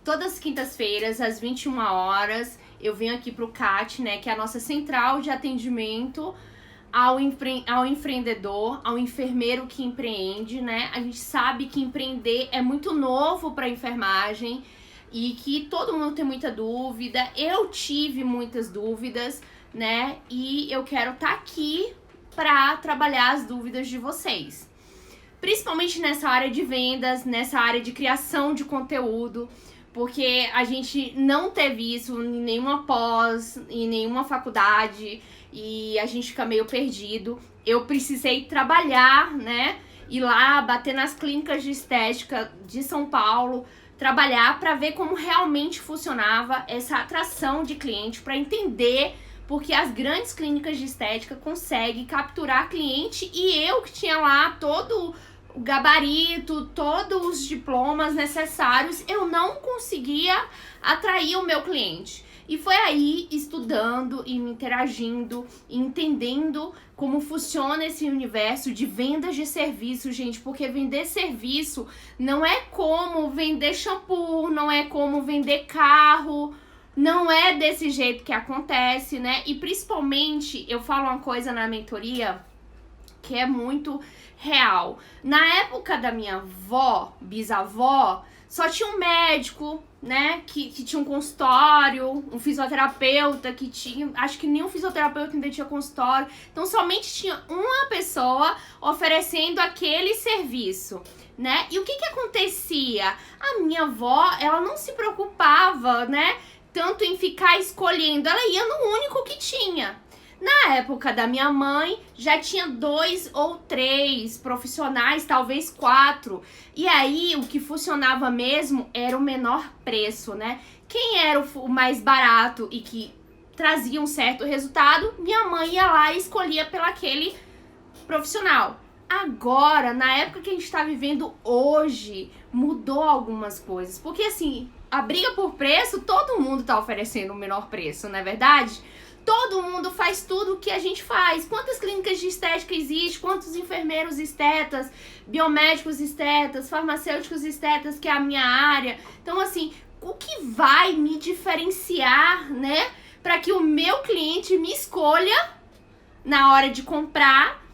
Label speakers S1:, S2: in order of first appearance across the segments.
S1: todas as quintas-feiras, às 21 horas, eu venho aqui pro CAT, né, que é a nossa central de atendimento ao empreendedor, ao enfermeiro que empreende, né? A gente sabe que empreender é muito novo para a enfermagem e que todo mundo tem muita dúvida. Eu tive muitas dúvidas, né? E eu quero estar aqui para trabalhar as dúvidas de vocês. Principalmente nessa área de vendas, nessa área de criação de conteúdo, porque a gente não teve isso em nenhuma pós, em nenhuma faculdade, e a gente fica meio perdido. Eu precisei trabalhar, né? Ir lá, bater nas clínicas de estética de São Paulo, trabalhar para ver como realmente funcionava essa atração de cliente, para entender porque as grandes clínicas de estética conseguem capturar cliente e eu que tinha lá todo o gabarito, todos os diplomas necessários, eu não conseguia atrair o meu cliente. E foi aí, estudando e me interagindo, entendendo como funciona esse universo de vendas de serviço, gente, porque vender serviço não é como vender shampoo, não é como vender carro, não é desse jeito que acontece, né? E principalmente, eu falo uma coisa na mentoria que é muito real. Na época da minha avó, bisavó, só tinha um médico, né, que tinha um consultório, um fisioterapeuta que tinha, acho que nenhum fisioterapeuta ainda tinha consultório, então somente tinha uma pessoa oferecendo aquele serviço, né? E o que acontecia? A minha avó, ela não se preocupava, né, tanto em ficar escolhendo, ela ia no único que tinha. Na época da minha mãe, já tinha 2 ou 3 profissionais, talvez 4. E aí, o que funcionava mesmo era o menor preço, né? Quem era o mais barato e que trazia um certo resultado, minha mãe ia lá e escolhia pelo aquele profissional. Agora, na época que a gente tá vivendo hoje, mudou algumas coisas. Porque, assim, a briga por preço, todo mundo tá oferecendo o menor preço, não é verdade? Todo mundo faz tudo o que a gente faz. Quantas clínicas de estética existem? Quantos enfermeiros estetas, biomédicos estetas, farmacêuticos estetas, que é a minha área. Então, assim, o que vai me diferenciar, né? Para que o meu cliente me escolha na hora de comprar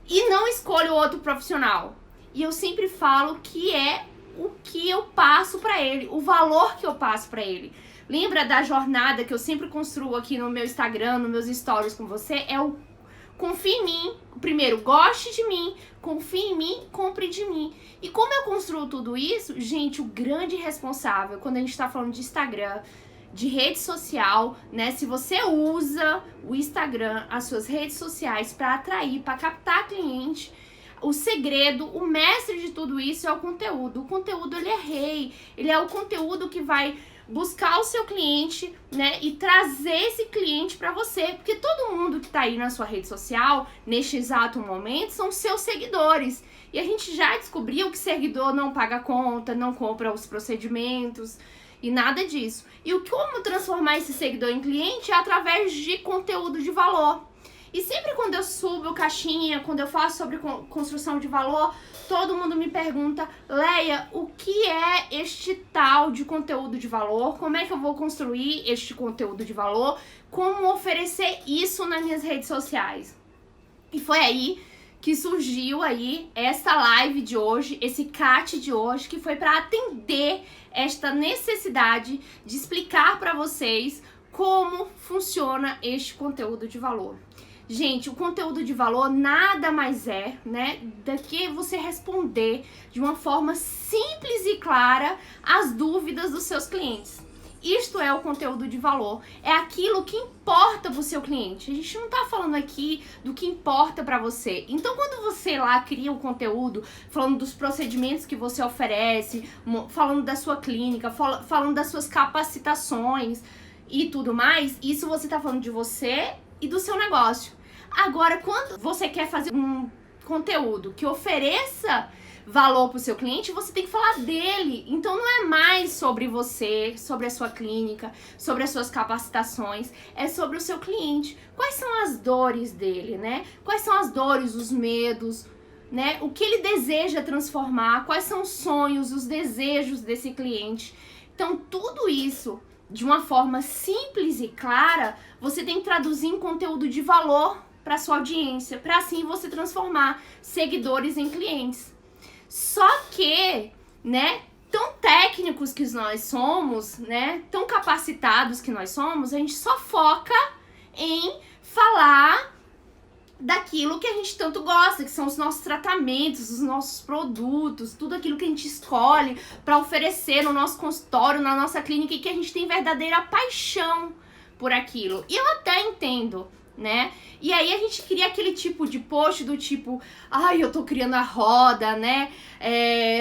S1: e não escolha o outro profissional. E eu sempre falo que é o que eu passo para ele, o valor que eu passo para ele. Lembra da jornada que eu sempre construo aqui no meu Instagram, nos meus stories com você? É o confie em mim. Primeiro, goste de mim, confie em mim, compre de mim. E como eu construo tudo isso, gente, o grande responsável, quando a gente tá falando de Instagram, de rede social, né? Se você usa o Instagram, as suas redes sociais para atrair, para captar cliente, o segredo, o mestre de tudo isso é o conteúdo. O conteúdo, ele é rei. Ele é o conteúdo que vai buscar o seu cliente, né, e trazer esse cliente para você, porque todo mundo que tá aí na sua rede social, neste exato momento, são seus seguidores, e a gente já descobriu que seguidor não paga conta, não compra os procedimentos, e nada disso. E como transformar esse seguidor em cliente é através de conteúdo de valor. E sempre quando eu subo caixinha, quando eu faço sobre construção de valor, todo mundo me pergunta, Leia, o que é este tal de conteúdo de valor? Como é que eu vou construir este conteúdo de valor? Como oferecer isso nas minhas redes sociais? E foi aí que surgiu aí essa live de hoje, esse CAT de hoje, que foi para atender esta necessidade de explicar para vocês como funciona este conteúdo de valor. Gente, o conteúdo de valor nada mais é, né, do que você responder de uma forma simples e clara as dúvidas dos seus clientes. Isto é o conteúdo de valor, é aquilo que importa pro seu cliente. A gente não tá falando aqui do que importa para você. Então, quando você lá cria o conteúdo, falando dos procedimentos que você oferece, falando da sua clínica, falando das suas capacitações e tudo mais, isso você tá falando de você e do seu negócio. Agora, quando você quer fazer um conteúdo que ofereça valor para o seu cliente, você tem que falar dele. Então não é mais sobre você, sobre a sua clínica, sobre as suas capacitações, é sobre o seu cliente. Quais são as dores dele, né? Quais são as dores, os medos, né? O que ele deseja transformar, quais são os sonhos, os desejos desse cliente. Então tudo isso de uma forma simples e clara, você tem que traduzir em conteúdo de valor para sua audiência, para assim você transformar seguidores em clientes. Só que, né, tão técnicos que nós somos, né, tão capacitados que nós somos, a gente só foca em falar daquilo que a gente tanto gosta, que são os nossos tratamentos, os nossos produtos, tudo aquilo que a gente escolhe para oferecer no nosso consultório, na nossa clínica, e que a gente tem verdadeira paixão por aquilo. E eu até entendo, né? E aí a gente cria aquele tipo de post do tipo, ai, eu tô criando a roda, né?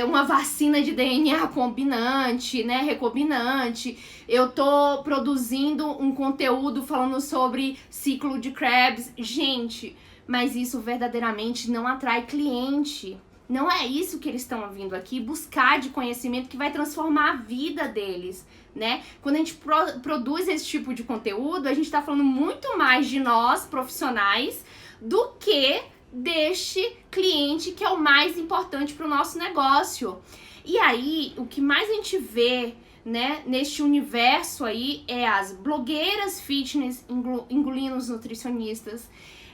S1: Uma vacina de DNA combinante, né? Recombinante. Eu tô produzindo um conteúdo falando sobre ciclo de Krebs. Gente, mas isso verdadeiramente não atrai cliente. Não é isso que eles estão vindo aqui buscar de conhecimento que vai transformar a vida deles, né? Quando a gente produz esse tipo de conteúdo, a gente tá falando muito mais de nós, profissionais, do que deste cliente que é o mais importante para o nosso negócio. E aí, o que mais a gente vê, né, neste universo aí é as blogueiras fitness engolindo os nutricionistas,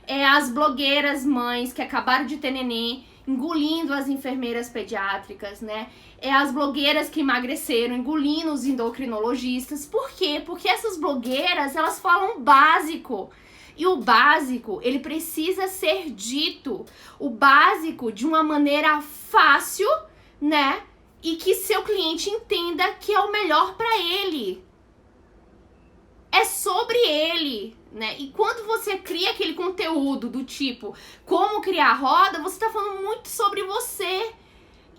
S1: é as blogueiras mães que acabaram de ter neném engolindo as enfermeiras pediátricas, né? É as blogueiras que emagreceram engolindo os endocrinologistas. Por quê? Porque essas blogueiras, elas falam básico. E o básico, ele precisa ser dito. O básico de uma maneira fácil, né? E que seu cliente entenda que é o melhor para ele. É sobre ele, né? E quando você cria aquele conteúdo do tipo como criar roda, você tá falando muito sobre você.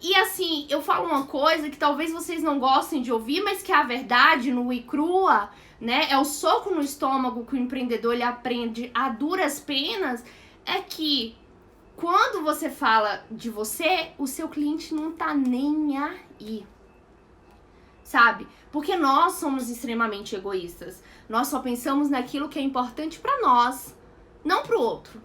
S1: E assim, eu falo uma coisa que talvez vocês não gostem de ouvir, mas que é a verdade nua e crua, né? É o soco no estômago que o empreendedor ele aprende a duras penas, é que quando você fala de você, o seu cliente não tá nem aí. Sabe? Porque nós somos extremamente egoístas. Nós só pensamos naquilo que é importante pra nós, não pro outro,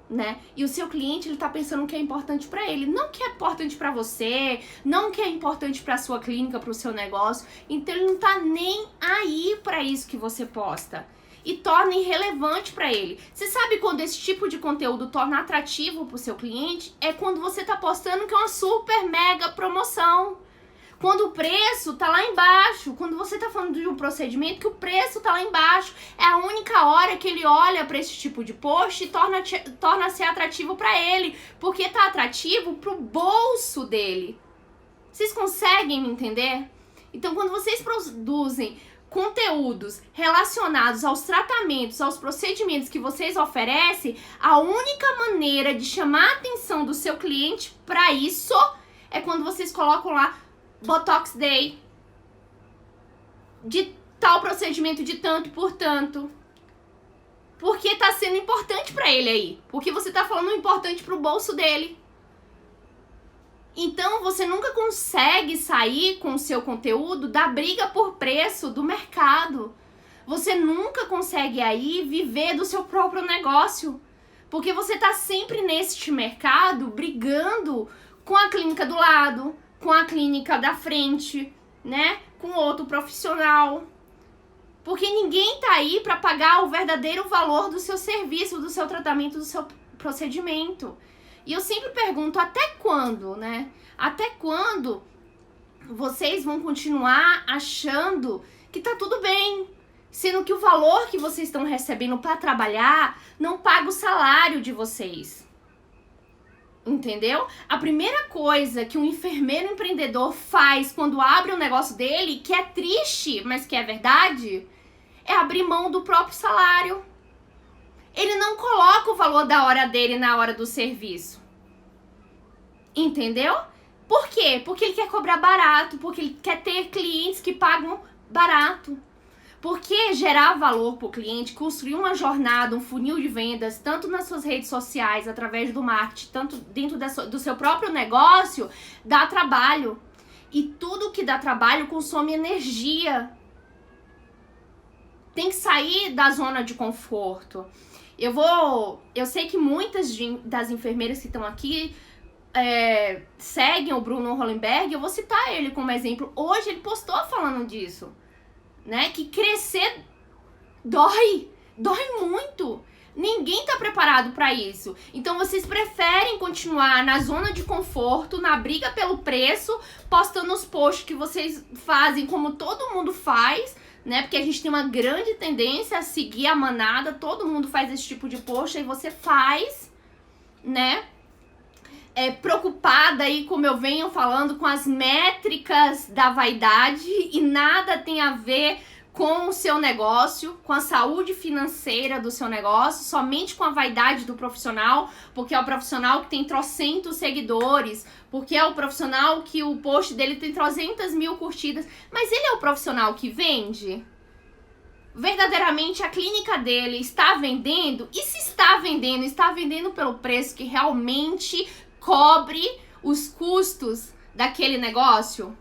S1: né? E o seu cliente, ele tá pensando o que é importante pra ele, não o que é importante pra você, não o que é importante pra sua clínica, pro seu negócio. Então ele não tá nem aí pra isso que você posta. E torna irrelevante pra ele. Você sabe quando esse tipo de conteúdo torna atrativo pro seu cliente? É quando você tá postando que é uma super mega promoção. Quando o preço tá lá embaixo, quando você tá falando de um procedimento que o preço tá lá embaixo, é a única hora que ele olha pra esse tipo de post e torna-se atrativo pra ele, porque tá atrativo pro bolso dele. Vocês conseguem me entender? Então, quando vocês produzem conteúdos relacionados aos tratamentos, aos procedimentos que vocês oferecem, a única maneira de chamar a atenção do seu cliente pra isso é quando vocês colocam lá Botox Day, de tal procedimento de tanto por tanto. Porque tá sendo importante pra ele aí. Porque você tá falando importante pro bolso dele. Então você nunca consegue sair com o seu conteúdo da briga por preço do mercado. Você nunca consegue aí viver do seu próprio negócio. Porque você tá sempre neste mercado brigando com a clínica do lado, com a clínica da frente, né? Com outro profissional. Porque ninguém tá aí para pagar o verdadeiro valor do seu serviço, do seu tratamento, do seu procedimento. E eu sempre pergunto, até quando, né? Até quando vocês vão continuar achando que tá tudo bem? Sendo que o valor que vocês estão recebendo para trabalhar não paga o salário de vocês. Entendeu? A primeira coisa que um enfermeiro empreendedor faz quando abre o negócio dele, que é triste, mas que é verdade, é abrir mão do próprio salário. Ele não coloca o valor da hora dele na hora do serviço. Entendeu? Por quê? Porque ele quer cobrar barato, porque ele quer ter clientes que pagam barato. Porque gerar valor para o cliente, construir uma jornada, um funil de vendas, tanto nas suas redes sociais, através do marketing, tanto dentro do seu próprio negócio, dá trabalho. E tudo que dá trabalho consome energia. Tem que sair da zona de conforto. Eu sei que muitas das enfermeiras que estão aqui seguem o Bruno Hollenberg. Eu vou citar ele como exemplo. Hoje ele postou falando disso. né? Que crescer dói muito. Ninguém tá preparado para isso. Então vocês preferem continuar na zona de conforto, na briga pelo preço, postando os posts que vocês fazem como todo mundo faz, né? Porque a gente tem uma grande tendência a seguir a manada, todo mundo faz esse tipo de post, aí você faz, né? Preocupada aí, como eu venho falando, com as métricas da vaidade e nada tem a ver com o seu negócio, com a saúde financeira do seu negócio, somente com a vaidade do profissional, porque é o profissional que tem trocentos seguidores, porque é o profissional que o post dele tem 300.000 curtidas, mas ele é o profissional que vende? Verdadeiramente a clínica dele está vendendo? E se está vendendo pelo preço que realmente cobre os custos daquele negócio?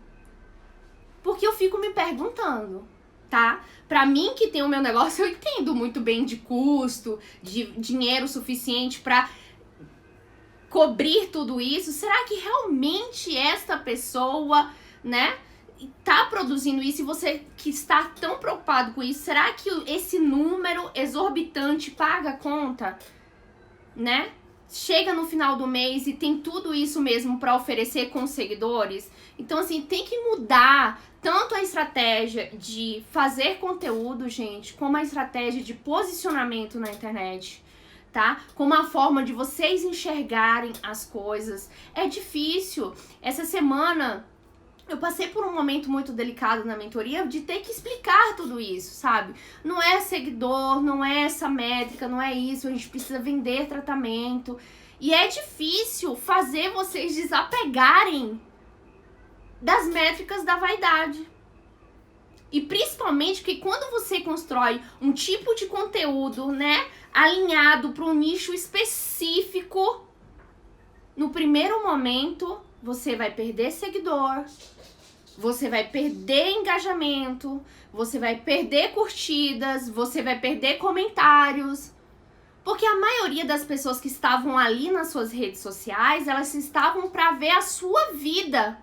S1: Porque eu fico me perguntando, tá? Pra mim que tem o meu negócio, eu entendo muito bem de custo, de dinheiro suficiente pra cobrir tudo isso. Será que realmente esta pessoa, né, tá produzindo isso, e você que está tão preocupado com isso, será que esse número exorbitante paga a conta, né? Chega no final do mês e tem tudo isso mesmo para oferecer com os seguidores? Então, assim, tem que mudar tanto a estratégia de fazer conteúdo, gente, como a estratégia de posicionamento na internet, tá? Como a forma de vocês enxergarem as coisas. É difícil. Essa semana eu passei por um momento muito delicado na mentoria de ter que explicar tudo isso, sabe? Não é seguidor, não é essa métrica, não é isso, a gente precisa vender tratamento. E é difícil fazer vocês desapegarem das métricas da vaidade. E principalmente que quando você constrói um tipo de conteúdo, né, alinhado para um nicho específico, no primeiro momento você vai perder seguidor, você vai perder engajamento, você vai perder curtidas, você vai perder comentários. Porque a maioria das pessoas que estavam ali nas suas redes sociais, elas estavam para ver a sua vida.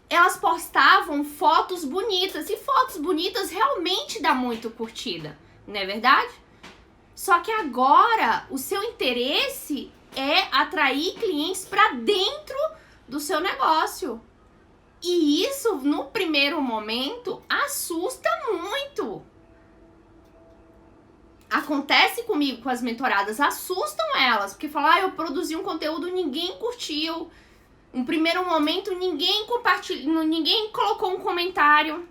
S1: Elas postavam fotos bonitas, e fotos bonitas realmente dá muito curtida, não é verdade? Só que agora o seu interesse é atrair clientes para dentro do seu negócio. E isso, no primeiro momento, assusta muito. Acontece comigo com as mentoradas, assustam elas, porque falam, eu produzi um conteúdo, ninguém curtiu. No primeiro momento, ninguém compartilhou, ninguém colocou um comentário.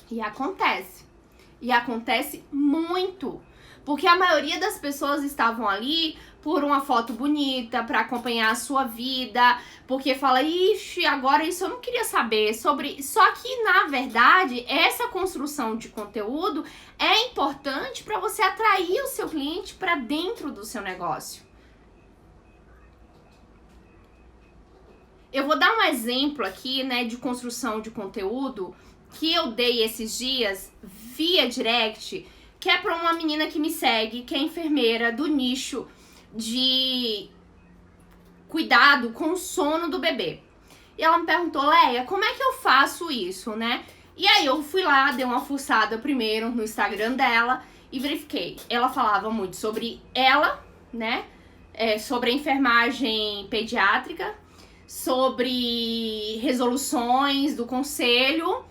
S1: E acontece. E acontece muito. Porque a maioria das pessoas estavam ali por uma foto bonita, para acompanhar a sua vida, porque fala, ixi, agora isso eu não queria saber sobre. Só que, na verdade, essa construção de conteúdo é importante para você atrair o seu cliente para dentro do seu negócio. Eu vou dar um exemplo aqui, né, de construção de conteúdo que eu dei esses dias via direct, que é para uma menina que me segue, que é enfermeira do nicho de cuidado com o sono do bebê. E ela me perguntou, Leia, como é que eu faço isso, né? E aí eu fui lá, dei uma fuçada primeiro no Instagram dela e verifiquei. Ela falava muito sobre ela, né? Sobre a enfermagem pediátrica, sobre resoluções do conselho,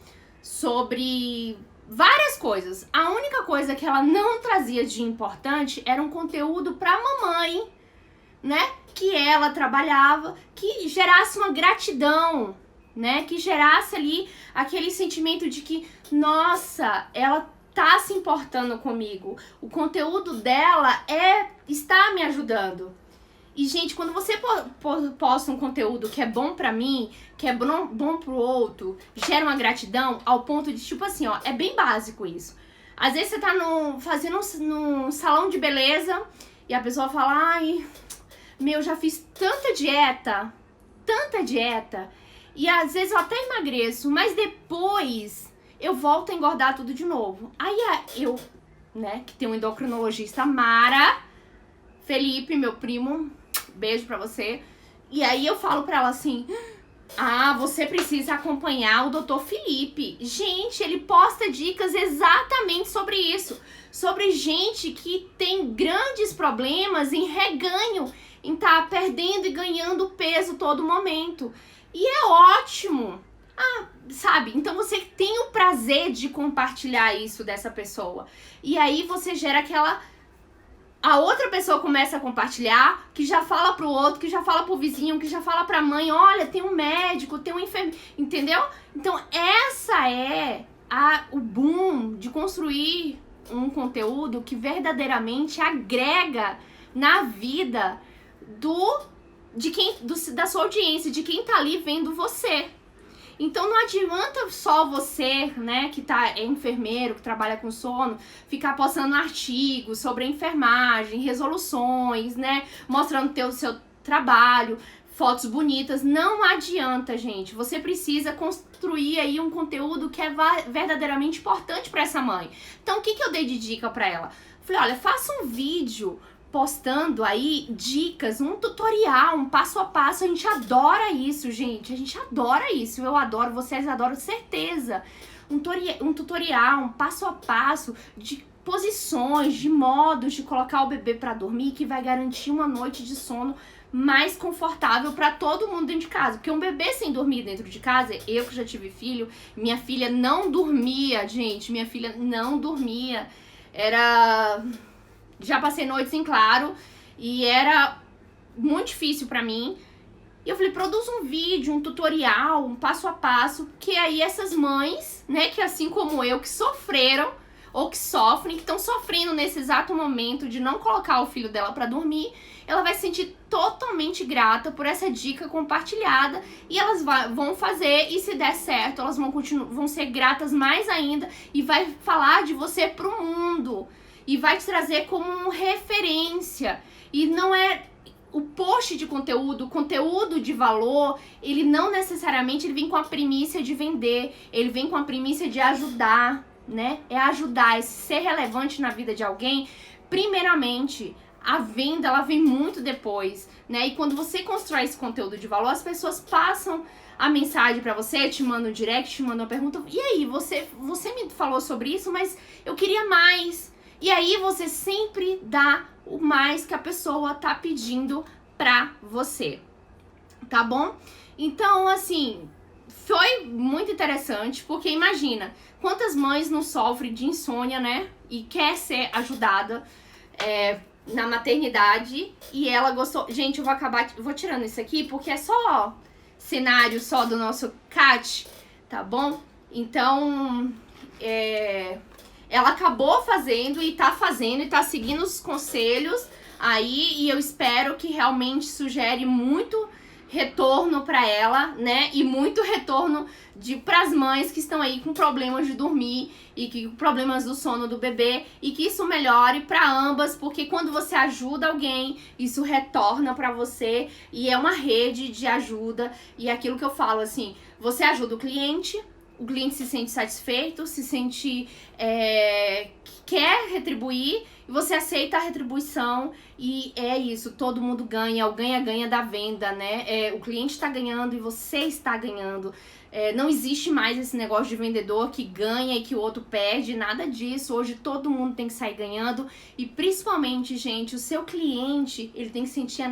S1: sobre várias coisas. A única coisa que ela não trazia de importante era um conteúdo pra mamãe, né? Que ela trabalhava, que gerasse uma gratidão, né? Que gerasse ali aquele sentimento de que, nossa, ela tá se importando comigo. O conteúdo dela está me ajudando. E, gente, quando você posta um conteúdo que é bom pra mim, que é bom pro outro, gera uma gratidão ao ponto de, tipo assim, ó, é bem básico isso. Às vezes você tá fazendo num salão de beleza e a pessoa fala, ai, meu, já fiz tanta dieta, e às vezes eu até emagreço, mas depois eu volto a engordar tudo de novo. Aí eu, né, que tem um endocrinologista Mara, Felipe, meu primo, beijo pra você. E aí eu falo pra ela assim, Ah, você precisa acompanhar o Dr. Felipe. Gente, ele posta dicas exatamente sobre isso. Sobre gente que tem grandes problemas em reganho, em estar perdendo e ganhando peso todo momento. E é ótimo. Ah, sabe? Então você tem o prazer de compartilhar isso dessa pessoa. E aí você gera aquela... A outra pessoa começa a compartilhar, que já fala pro outro, que já fala pro vizinho, que já fala pra mãe, olha, tem um médico, tem um enfermeiro, entendeu? Então essa é o boom de construir um conteúdo que verdadeiramente agrega na vida da sua audiência, de quem tá ali vendo você. Então não adianta só você, né, que é enfermeiro, que trabalha com sono, ficar postando artigos sobre a enfermagem, resoluções, né, mostrando o seu trabalho, fotos bonitas. Não adianta, gente. Você precisa construir aí um conteúdo que é verdadeiramente importante para essa mãe. Então o que eu dei de dica para ela? Falei, olha, faça um vídeo postando aí dicas, um tutorial, um passo a passo. A gente adora isso, gente. A gente adora isso. Eu adoro, vocês adoram, certeza. Um tutorial, um passo a passo de posições, de modos de colocar o bebê para dormir, que vai garantir uma noite de sono mais confortável para todo mundo dentro de casa. Porque um bebê sem dormir dentro de casa, eu que já tive filho, minha filha não dormia, gente. Minha filha não dormia. Já passei noites em claro e era muito difícil pra mim. E eu falei, produz um vídeo, um tutorial, um passo a passo, que aí essas mães, né, que assim como eu, que sofreram ou que sofrem, que estão sofrendo nesse exato momento de não colocar o filho dela pra dormir, ela vai se sentir totalmente grata por essa dica compartilhada e elas vão fazer, e se der certo, elas vão ser gratas mais ainda e vai falar de você pro mundo. E vai te trazer como referência. E não é o post de conteúdo, o conteúdo de valor, ele não necessariamente ele vem com a primícia de vender, ele vem com a primícia de ajudar, né? É ajudar, é ser relevante na vida de alguém. Primeiramente, a venda, ela vem muito depois, né? E quando você constrói esse conteúdo de valor, as pessoas passam a mensagem pra você, te mandam um direct, te mandam uma pergunta. E aí, você me falou sobre isso, mas eu queria mais. E aí você sempre dá o mais que a pessoa tá pedindo pra você, tá bom? Então, assim, foi muito interessante, porque imagina, quantas mães não sofrem de insônia, né? E quer ser ajudada na maternidade, e ela gostou. Gente, eu vou tirando isso aqui, porque é só cenário só do nosso CAT, tá bom? Então, ela acabou fazendo e tá seguindo os conselhos aí, e eu espero que realmente isso gere muito retorno pra ela, né? E muito retorno pras mães que estão aí com problemas de dormir e problemas do sono do bebê, e que isso melhore pra ambas, porque quando você ajuda alguém, isso retorna pra você e é uma rede de ajuda. E é aquilo que eu falo, assim, você ajuda o cliente se sente satisfeito, se sente quer retribuir, e você aceita a retribuição, e é isso, todo mundo ganha, o ganha-ganha da venda, né? O cliente está ganhando e você está ganhando. Não existe mais esse negócio de vendedor que ganha e que o outro perde, nada disso. Hoje todo mundo tem que sair ganhando, e principalmente, gente, o seu cliente, ele tem que sentir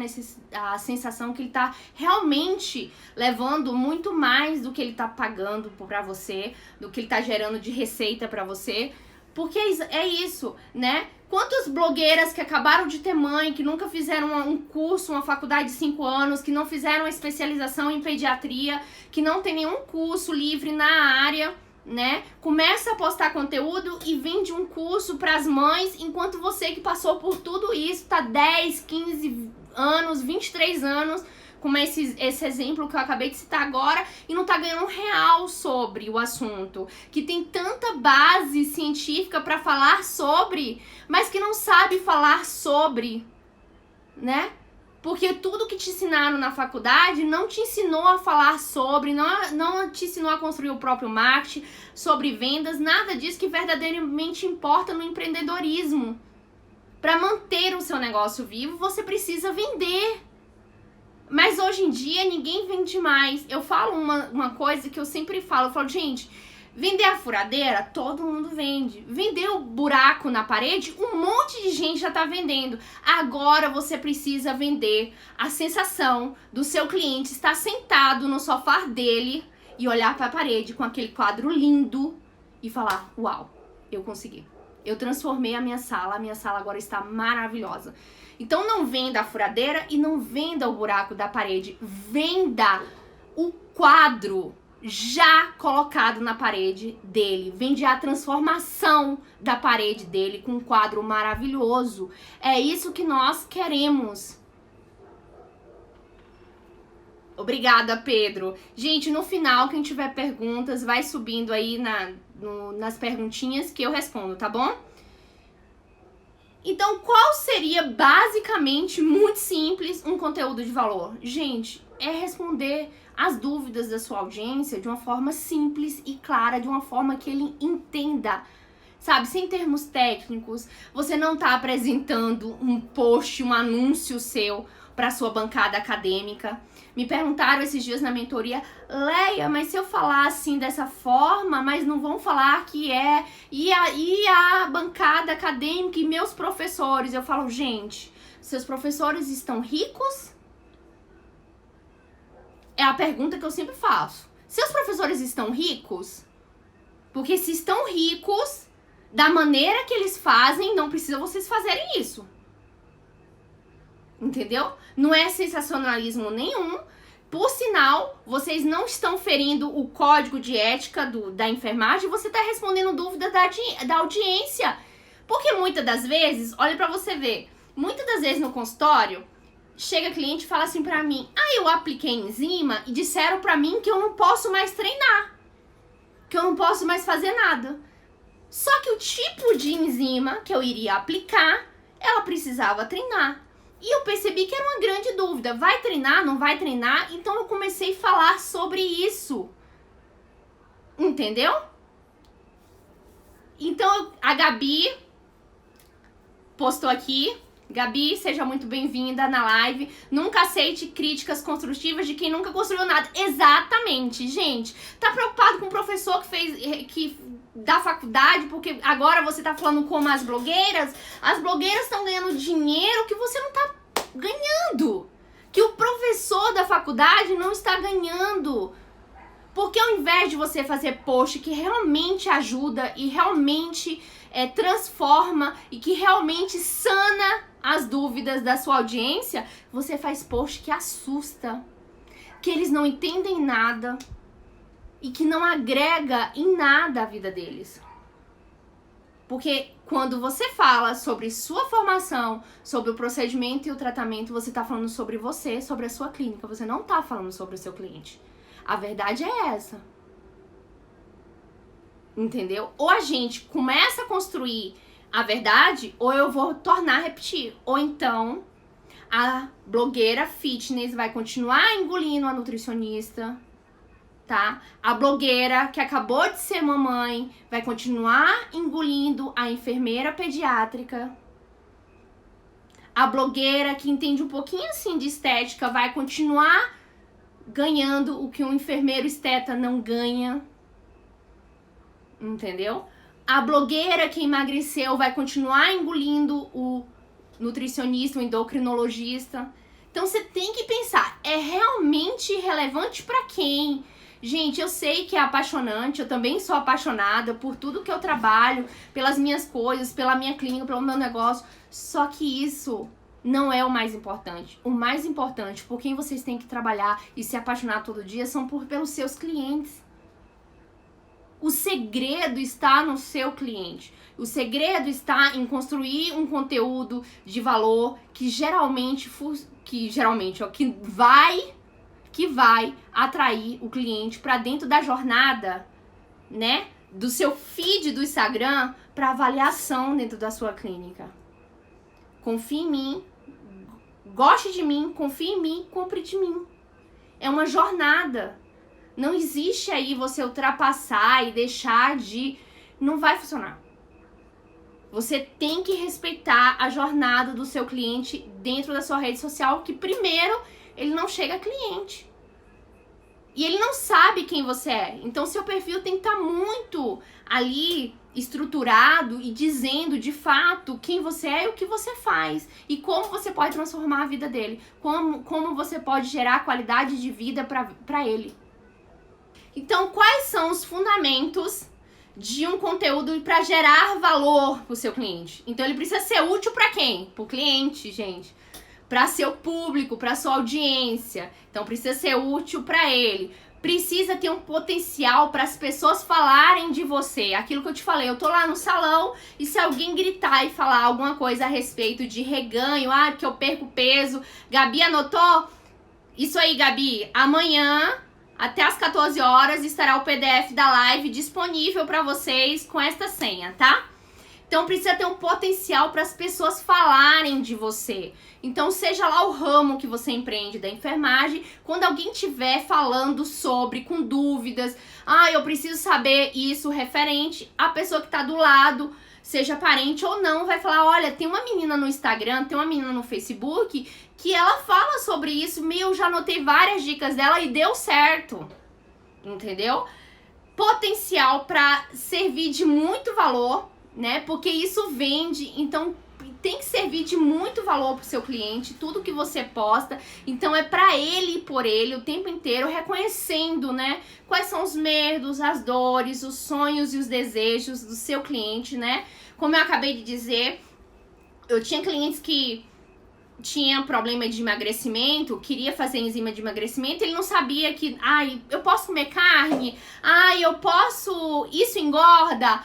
S1: a sensação que ele tá realmente levando muito mais do que ele tá pagando pra você, do que ele tá gerando de receita pra você, porque é isso, né? Quantas blogueiras que acabaram de ter mãe, que nunca fizeram um curso, uma faculdade de 5 anos, que não fizeram uma especialização em pediatria, que não tem nenhum curso livre na área, né? Começa a postar conteúdo e vende um curso para as mães, enquanto você que passou por tudo isso, tá 10, 15 anos, 23 anos, como esse exemplo que eu acabei de citar agora, e não tá ganhando R$1 sobre o assunto, que tem tanta base científica para falar sobre, mas que não sabe falar sobre, né? Porque tudo que te ensinaram na faculdade não te ensinou a falar sobre, não te ensinou a construir o próprio marketing, sobre vendas, nada disso que verdadeiramente importa no empreendedorismo. Para manter o seu negócio vivo, você precisa vender. Mas hoje em dia ninguém vende mais. Eu falo uma coisa que eu sempre falo. Eu falo, gente, vender a furadeira, todo mundo vende. Vender o buraco na parede, um monte de gente já tá vendendo. Agora você precisa vender a sensação do seu cliente estar sentado no sofá dele e olhar para a parede com aquele quadro lindo e falar, uau, eu consegui. Eu transformei a minha sala agora está maravilhosa. Então não venda a furadeira e não venda o buraco da parede. Venda o quadro já colocado na parede dele. Vende a transformação da parede dele com um quadro maravilhoso. É isso que nós queremos. Obrigada, Pedro. Gente, no final, quem tiver perguntas, vai subindo aí nas perguntinhas que eu respondo, tá bom? Então, qual seria, basicamente, muito simples, um conteúdo de valor? Gente, é responder as dúvidas da sua audiência de uma forma simples e clara, de uma forma que ele entenda, sabe? Sem termos técnicos. Você não está apresentando um post, um anúncio seu para sua bancada acadêmica. Me perguntaram esses dias na mentoria, Leia, mas se eu falar assim dessa forma, mas não vão falar que é... E a bancada acadêmica e meus professores? Eu falo, gente, seus professores estão ricos? É a pergunta que eu sempre faço. Seus professores estão ricos? Porque se estão ricos, da maneira que eles fazem, não precisa vocês fazerem isso. Entendeu? Não é sensacionalismo nenhum. Por sinal, vocês não estão ferindo o código de ética da enfermagem, você está respondendo dúvidas da audiência. Porque muitas das vezes, olha pra você ver, muitas das vezes no consultório, chega cliente e fala assim pra mim, eu apliquei enzima e disseram pra mim que eu não posso mais treinar, que eu não posso mais fazer nada. Só que o tipo de enzima que eu iria aplicar, ela precisava treinar. E eu percebi que era uma grande dúvida. Vai treinar, não vai treinar? Então eu comecei a falar sobre isso. Entendeu? Então a Gabi postou aqui. Gabi, seja muito bem-vinda na live. Nunca aceite críticas construtivas de quem nunca construiu nada. Exatamente, gente. Tá preocupado com o professor da faculdade, porque agora você tá falando como as blogueiras estão ganhando dinheiro que você não tá ganhando, que o professor da faculdade não está ganhando, porque ao invés de você fazer post que realmente ajuda e realmente transforma e que realmente sana as dúvidas da sua audiência, você faz post que assusta, que eles não entendem nada e que não agrega em nada a vida deles. Porque quando você fala sobre sua formação, sobre o procedimento e o tratamento, você está falando sobre você, sobre a sua clínica. Você não está falando sobre o seu cliente. A verdade é essa. Entendeu? Ou a gente começa a construir a verdade, ou eu vou tornar a repetir. Ou então, a blogueira fitness vai continuar engolindo a nutricionista, tá? A blogueira que acabou de ser mamãe vai continuar engolindo a enfermeira pediátrica. A blogueira que entende um pouquinho assim de estética vai continuar ganhando o que um enfermeiro esteta não ganha. Entendeu? A blogueira que emagreceu vai continuar engolindo o nutricionista, o endocrinologista. Então você tem que pensar, é realmente relevante para quem? Gente, eu sei que é apaixonante, eu também sou apaixonada por tudo que eu trabalho, pelas minhas coisas, pela minha clínica, pelo meu negócio. Só que isso não é o mais importante. O mais importante, por quem vocês têm que trabalhar e se apaixonar todo dia, são pelos seus clientes. O segredo está no seu cliente. O segredo está em construir um conteúdo de valor que vai atrair o cliente para dentro da jornada, né, do seu feed do Instagram para avaliação dentro da sua clínica. Confie em mim, goste de mim, confie em mim, compre de mim. É uma jornada. Não existe aí você ultrapassar e deixar de... Não vai funcionar. Você tem que respeitar a jornada do seu cliente dentro da sua rede social, que primeiro ele não chega a cliente. E ele não sabe quem você é. Então, seu perfil tem que estar muito ali estruturado e dizendo de fato quem você é e o que você faz. E como você pode transformar a vida dele. Como você pode gerar qualidade de vida para ele. Então, quais são os fundamentos de um conteúdo para gerar valor para o seu cliente? Então, ele precisa ser útil para quem? Para o cliente, gente. Para seu público, para sua audiência. Então, precisa ser útil para ele. Precisa ter um potencial para as pessoas falarem de você. Aquilo que eu te falei, eu tô lá no salão e se alguém gritar e falar alguma coisa a respeito de reganho, que eu perco peso. Gabi anotou? Isso aí, Gabi. Amanhã, até às 14 horas, estará o PDF da live disponível para vocês com esta senha, tá? Então, precisa ter um potencial para as pessoas falarem de você. Então, seja lá o ramo que você empreende da enfermagem, quando alguém estiver falando sobre, com dúvidas, eu preciso saber isso referente, a pessoa que está do lado, seja parente ou não, vai falar, olha, tem uma menina no Instagram, tem uma menina no Facebook, que ela fala sobre isso, já anotei várias dicas dela e deu certo, entendeu? Potencial para servir de muito valor, né? Porque isso vende, então tem que servir de muito valor pro seu cliente, tudo que você posta. Então é pra ele e por ele o tempo inteiro, reconhecendo, né? Quais são os medos, as dores, os sonhos e os desejos do seu cliente, né? Como eu acabei de dizer, eu tinha clientes que tinha problema de emagrecimento, queria fazer enzima de emagrecimento, ele não sabia que, eu posso comer carne, eu posso, isso engorda,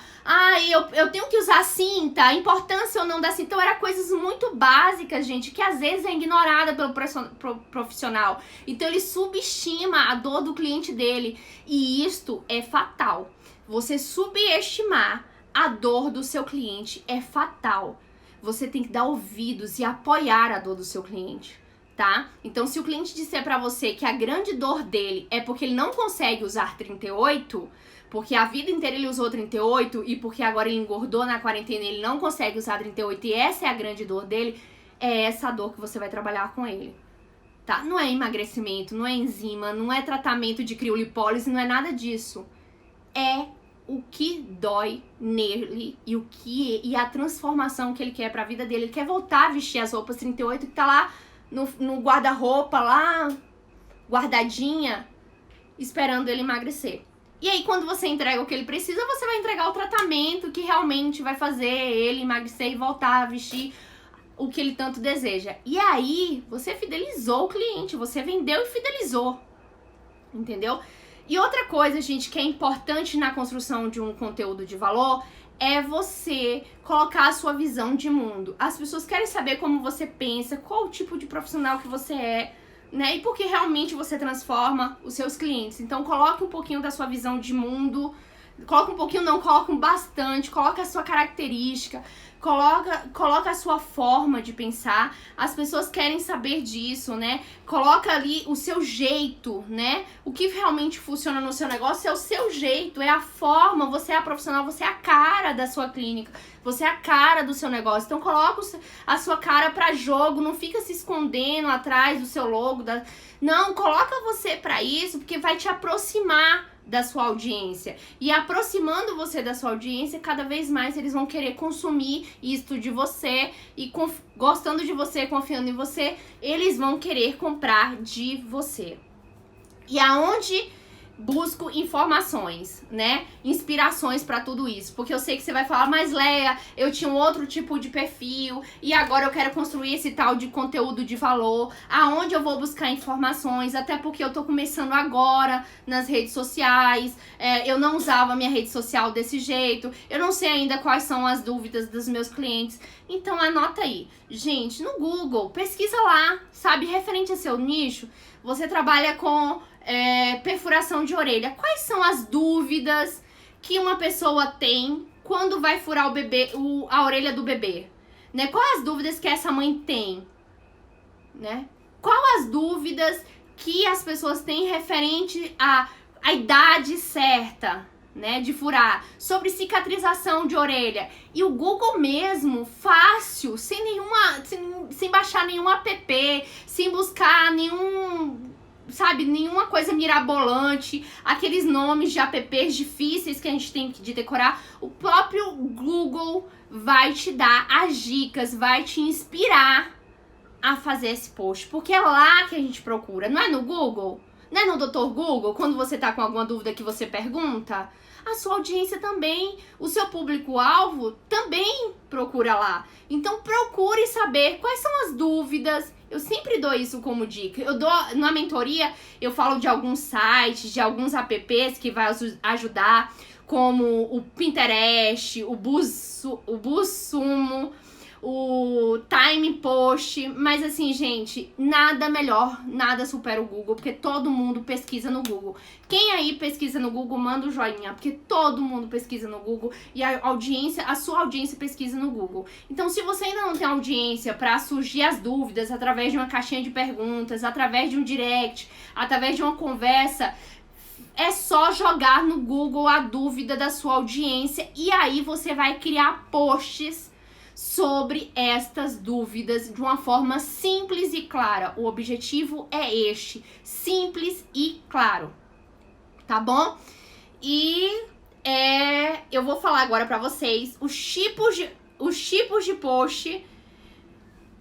S1: eu tenho que usar cinta, a importância ou não da cinta. Então, eram coisas muito básicas, gente, que às vezes é ignorada pelo profissional. Então, ele subestima a dor do cliente dele, e isto é fatal. Você subestimar a dor do seu cliente é fatal. Você tem que dar ouvidos e apoiar a dor do seu cliente, tá? Então, se o cliente disser pra você que a grande dor dele é porque ele não consegue usar 38, porque a vida inteira ele usou 38 e porque agora ele engordou na quarentena e ele não consegue usar 38 e essa é a grande dor dele, é essa dor que você vai trabalhar com ele, tá? Não é emagrecimento, não é enzima, não é tratamento de criolipólise, não é nada disso. É o que dói nele e a transformação que ele quer pra vida dele. Ele quer voltar a vestir as roupas 38 que tá lá no guarda-roupa, lá guardadinha, esperando ele emagrecer. E aí, quando você entrega o que ele precisa, você vai entregar o tratamento que realmente vai fazer ele emagrecer e voltar a vestir o que ele tanto deseja. E aí, você fidelizou o cliente, você vendeu e fidelizou, entendeu? E outra coisa, gente, que é importante na construção de um conteúdo de valor é você colocar a sua visão de mundo. As pessoas querem saber como você pensa, qual o tipo de profissional que você é, né? E por que realmente você transforma os seus clientes. Então, coloque um pouquinho da sua visão de mundo. Coloca um pouquinho, não, coloca um bastante. Coloca a sua característica. Coloca a sua forma de pensar. As pessoas querem saber disso, né? Coloca ali o seu jeito, né? O que realmente funciona no seu negócio é o seu jeito, é a forma. Você é a profissional, você é a cara da sua clínica, você é a cara do seu negócio. Então coloca a sua cara pra jogo, não fica se escondendo atrás do seu logo. Não, coloca você pra isso, porque vai te aproximar da sua audiência. E aproximando você da sua audiência, cada vez mais eles vão querer consumir isto de você e gostando de você, confiando em você, eles vão querer comprar de você. E aonde busco informações, né? Inspirações pra tudo isso. Porque eu sei que você vai falar, mas Leia, eu tinha um outro tipo de perfil e agora eu quero construir esse tal de conteúdo de valor. Aonde eu vou buscar informações? Até porque eu tô começando agora nas redes sociais. Eu não usava minha rede social desse jeito. Eu não sei ainda quais são as dúvidas dos meus clientes. Então anota aí. Gente, no Google, pesquisa lá, sabe? Referente a seu nicho, você trabalha com perfuração de orelha. Quais são as dúvidas que uma pessoa tem quando vai furar o bebê, a orelha do bebê? Né? Quais as dúvidas que essa mãe tem? Né? Quais as dúvidas que as pessoas têm referente à idade certa? né, de furar, sobre cicatrização de orelha. E o Google mesmo, fácil, sem baixar nenhum app, sem buscar nenhuma coisa mirabolante, aqueles nomes de apps difíceis que a gente tem de decorar. O próprio Google vai te dar as dicas, vai te inspirar a fazer esse post, porque é lá que a gente procura, não é no Google? Não é no Dr. Google, quando você tá com alguma dúvida que você pergunta? A sua audiência também, o seu público-alvo também procura lá. Então procure saber quais são as dúvidas. Eu sempre dou isso como dica. Eu dou, na mentoria, eu falo de alguns sites, de alguns apps que vai ajudar, como o Pinterest, o BuzzSumo, o Time Post, mas assim, gente, nada melhor, nada supera o Google, porque todo mundo pesquisa no Google. Quem aí pesquisa no Google, manda um joinha, porque todo mundo pesquisa no Google e a sua audiência pesquisa no Google. Então, se você ainda não tem audiência para surgir as dúvidas através de uma caixinha de perguntas, através de um direct, através de uma conversa, é só jogar no Google a dúvida da sua audiência e aí você vai criar posts sobre estas dúvidas de uma forma simples e clara. O objetivo é este, simples e claro, tá bom? E eu vou falar agora pra vocês os tipos de post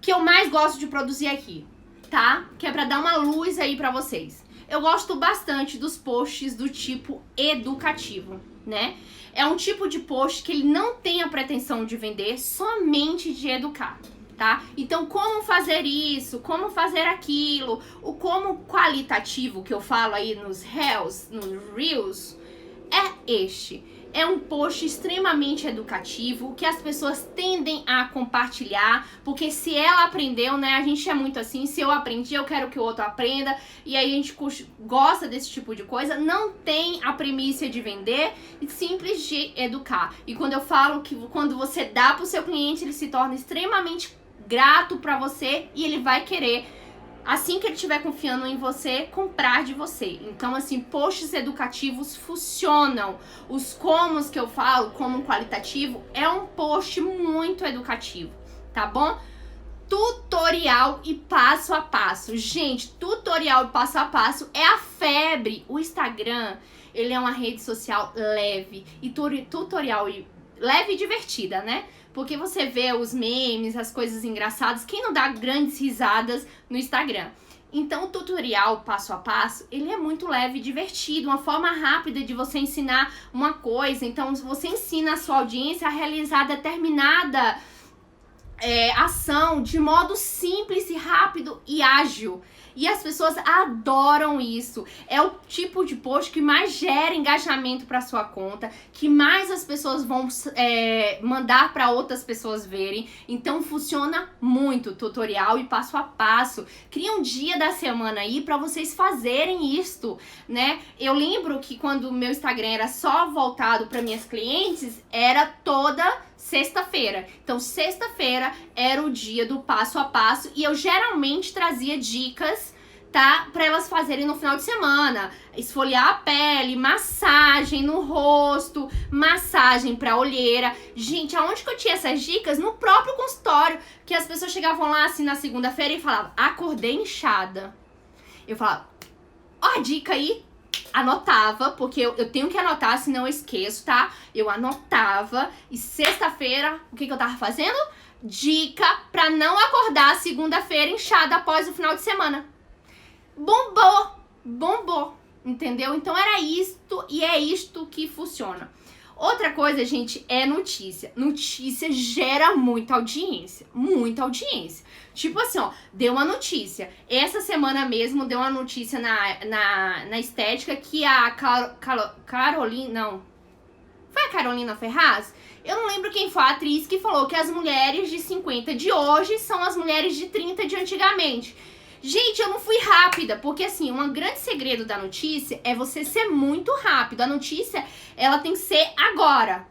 S1: que eu mais gosto de produzir aqui, tá? Que é pra dar uma luz aí pra vocês. Eu gosto bastante dos posts do tipo educativo, né? É um tipo de post que ele não tem a pretensão de vender, somente de educar, tá? Então, como fazer isso, como fazer aquilo, o como qualitativo que eu falo aí nos Reels, é este. É um post extremamente educativo, que as pessoas tendem a compartilhar, porque se ela aprendeu, né, a gente é muito assim, se eu aprendi, eu quero que o outro aprenda, e aí a gente gosta desse tipo de coisa, não tem a premissa de vender, simples de educar. E quando eu falo que quando você dá pro seu cliente, ele se torna extremamente grato pra você, e ele vai querer, assim que ele estiver confiando em você, comprar de você. Então, assim, posts educativos funcionam. Os comos que eu falo, como qualitativo, é um post muito educativo, tá bom? Tutorial e passo a passo. Gente, tutorial e passo a passo é a febre. O Instagram, ele é uma rede social leve. E tutorial leve e divertida, né? Porque você vê os memes, as coisas engraçadas, quem não dá grandes risadas no Instagram? Então, o tutorial passo a passo, ele é muito leve e divertido, uma forma rápida de você ensinar uma coisa. Então, você ensina a sua audiência a realizar determinada ação de modo simples e rápido e ágil. E as pessoas adoram isso. É o tipo de post que mais gera engajamento para sua conta, que mais as pessoas vão mandar para outras pessoas verem. Então funciona muito tutorial e passo a passo. Cria um dia da semana aí para vocês fazerem isto, né? Eu lembro que quando o meu Instagram era só voltado para minhas clientes, era toda sexta-feira. Então, sexta-feira era o dia do passo a passo e eu geralmente trazia dicas, tá? Pra elas fazerem no final de semana. Esfoliar a pele, massagem no rosto, massagem pra olheira. Gente, aonde que eu tinha essas dicas? No próprio consultório, que as pessoas chegavam lá assim na segunda-feira e falavam, acordei inchada. Eu falava, ó a dica aí. Anotava, porque eu tenho que anotar, senão eu esqueço, tá? Eu anotava e sexta-feira, o que eu tava fazendo? Dica pra não acordar segunda-feira inchada após o final de semana. Bombou, entendeu? Então era isto e é isto que funciona. Outra coisa, gente, é notícia. Notícia gera muita audiência. Tipo assim, ó, deu uma notícia. Essa semana mesmo deu uma notícia na estética que a Carolina... Não. Foi a Carolina Ferraz? Eu não lembro quem foi a atriz que falou que as mulheres de 50 de hoje são as mulheres de 30 de antigamente. Gente, eu não fui rápida, porque assim, um grande segredo da notícia é você ser muito rápido. A notícia, ela tem que ser agora,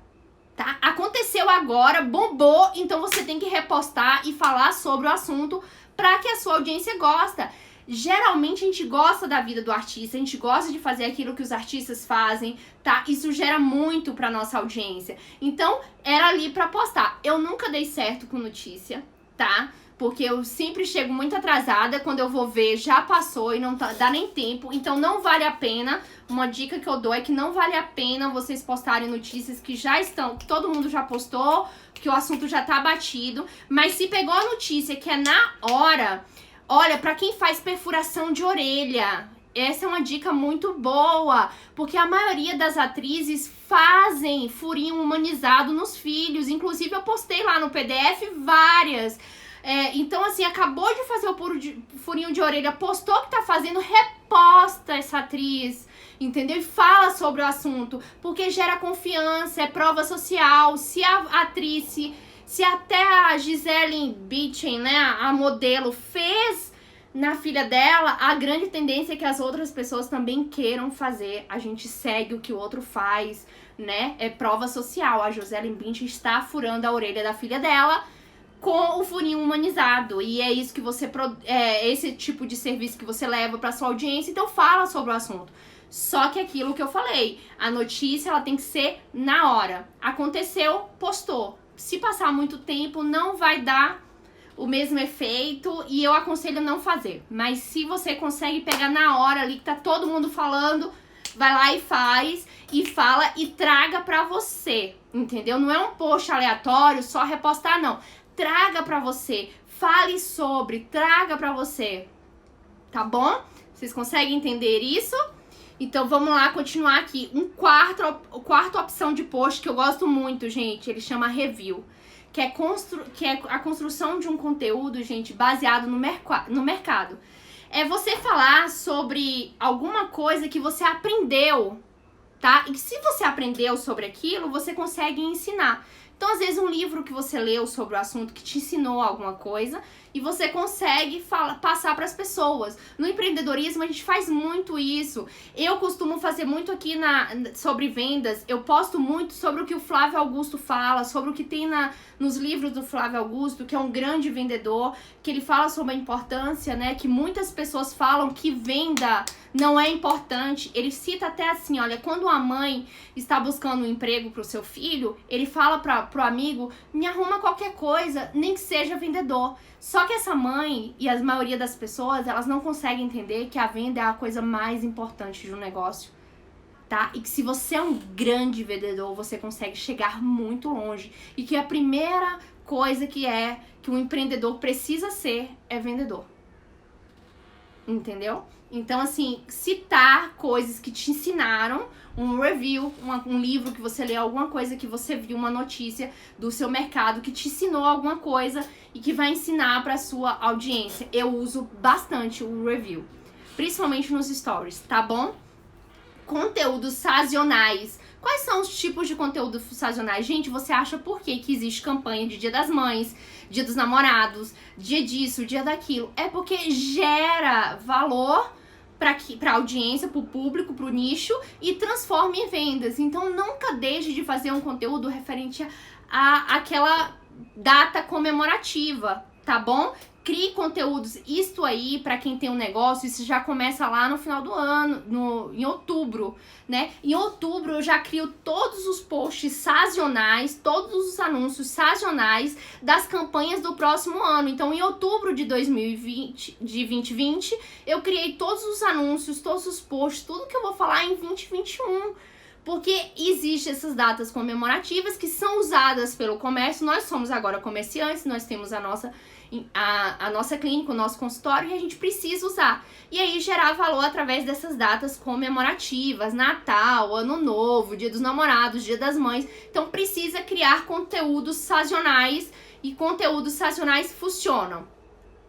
S1: tá? Aconteceu agora, bombou, então você tem que repostar e falar sobre o assunto para que a sua audiência gosta. Geralmente a gente gosta da vida do artista, a gente gosta de fazer aquilo que os artistas fazem, tá? Isso gera muito pra nossa audiência. Então, era ali pra postar. Eu nunca dei certo com notícia, tá? Porque eu sempre chego muito atrasada, quando eu vou ver já passou e não dá nem tempo, então não vale a pena. Uma dica que eu dou é que não vale a pena vocês postarem notícias que já estão, que todo mundo já postou, que o assunto já tá batido, mas se pegou a notícia que é na hora, olha, pra quem faz perfuração de orelha, essa é uma dica muito boa, porque a maioria das atrizes fazem furinho humanizado nos filhos, inclusive eu postei lá no PDF várias. Então, assim, acabou de fazer o furinho de orelha, postou que tá fazendo, reposta essa atriz, entendeu? E fala sobre o assunto, porque gera confiança, é prova social. Se a atriz, se até a Gisele Bündchen, né, a modelo, fez na filha dela, a grande tendência é que as outras pessoas também queiram fazer. A gente segue o que o outro faz, né? É prova social. A Gisele Bündchen está furando a orelha da filha dela com o furinho humanizado, e é isso que você esse tipo de serviço que você leva para sua audiência, então fala sobre o assunto. Só que aquilo que eu falei, a notícia ela tem que ser na hora. Aconteceu, postou. Se passar muito tempo, não vai dar o mesmo efeito e eu aconselho não fazer. Mas se você consegue pegar na hora ali que tá todo mundo falando, vai lá e faz, e fala e traga pra você, entendeu? Não é um post aleatório, só repostar, não. Traga pra você, fale sobre, traga pra você, tá bom? Vocês conseguem entender isso? Então vamos lá continuar aqui. Quarta opção de post que eu gosto muito, gente, ele chama review, que é a construção de um conteúdo, gente, baseado no mercado. É você falar sobre alguma coisa que você aprendeu, tá? E se você aprendeu sobre aquilo, você consegue ensinar. Então, às vezes, um livro que você leu sobre o assunto que te ensinou alguma coisa e você consegue passar para as pessoas. No empreendedorismo, a gente faz muito isso. Eu costumo fazer muito aqui sobre vendas. Eu posto muito sobre o que o Flávio Augusto fala, sobre o que tem nos livros do Flávio Augusto, que é um grande vendedor, que ele fala sobre a importância, né? Que muitas pessoas falam que venda não é importante. Ele cita até assim, olha, quando uma mãe está buscando um emprego para o seu filho, ele fala pro amigo, me arruma qualquer coisa, nem que seja vendedor. Só que essa mãe e a maioria das pessoas, elas não conseguem entender que a venda é a coisa mais importante de um negócio, tá? E que se você é um grande vendedor, você consegue chegar muito longe. E que a primeira coisa que um empreendedor precisa ser é vendedor. Entendeu? Então, assim, citar coisas que te ensinaram, um review, um livro que você leu, alguma coisa que você viu, uma notícia do seu mercado que te ensinou alguma coisa e que vai ensinar para sua audiência. Eu uso bastante o review, principalmente nos stories, tá bom? Conteúdos sazonais. Quais são os tipos de conteúdos sazonais? Gente, você acha por que existe campanha de Dia das Mães, Dia dos Namorados, dia disso, dia daquilo? É porque gera valor para a audiência, para o público, para o nicho e transforma em vendas. Então, nunca deixe de fazer um conteúdo referente a aquela data comemorativa, tá bom? Crie conteúdos, isto aí, para quem tem um negócio, isso já começa lá no final do ano, em outubro, né? Em outubro eu já crio todos os posts sazonais, todos os anúncios sazonais das campanhas do próximo ano. Então, em outubro de 2020, eu criei todos os anúncios, todos os posts, tudo que eu vou falar em 2021. Porque existem essas datas comemorativas que são usadas pelo comércio. Nós somos agora comerciantes, nós temos a nossa clínica, o nosso consultório, e a gente precisa usar. E aí gerar valor através dessas datas comemorativas, Natal, Ano Novo, Dia dos Namorados, Dia das Mães. Então precisa criar conteúdos sazonais, e conteúdos sazonais funcionam,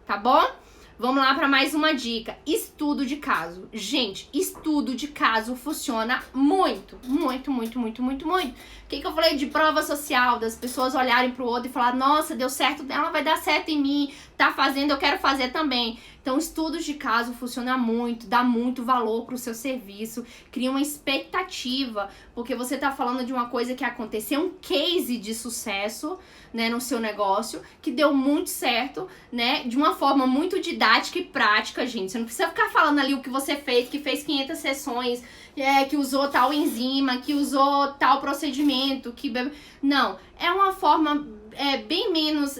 S1: tá bom? Vamos lá para mais uma dica. Estudo de caso. Gente, estudo de caso funciona muito, muito, muito, muito, muito, muito. O que eu falei de prova social, das pessoas olharem pro outro e falar, nossa, deu certo dela, vai dar certo em mim, tá fazendo, eu quero fazer também. Então, estudos de caso funciona muito, dá muito valor pro seu serviço, cria uma expectativa, porque você tá falando de uma coisa que aconteceu, um case de sucesso, né, no seu negócio, que deu muito certo, né, de uma forma muito didática, didática e prática, gente. Você não precisa ficar falando ali o que você fez, que fez 500 sessões, que usou tal enzima, que usou tal procedimento, Não, é uma forma bem menos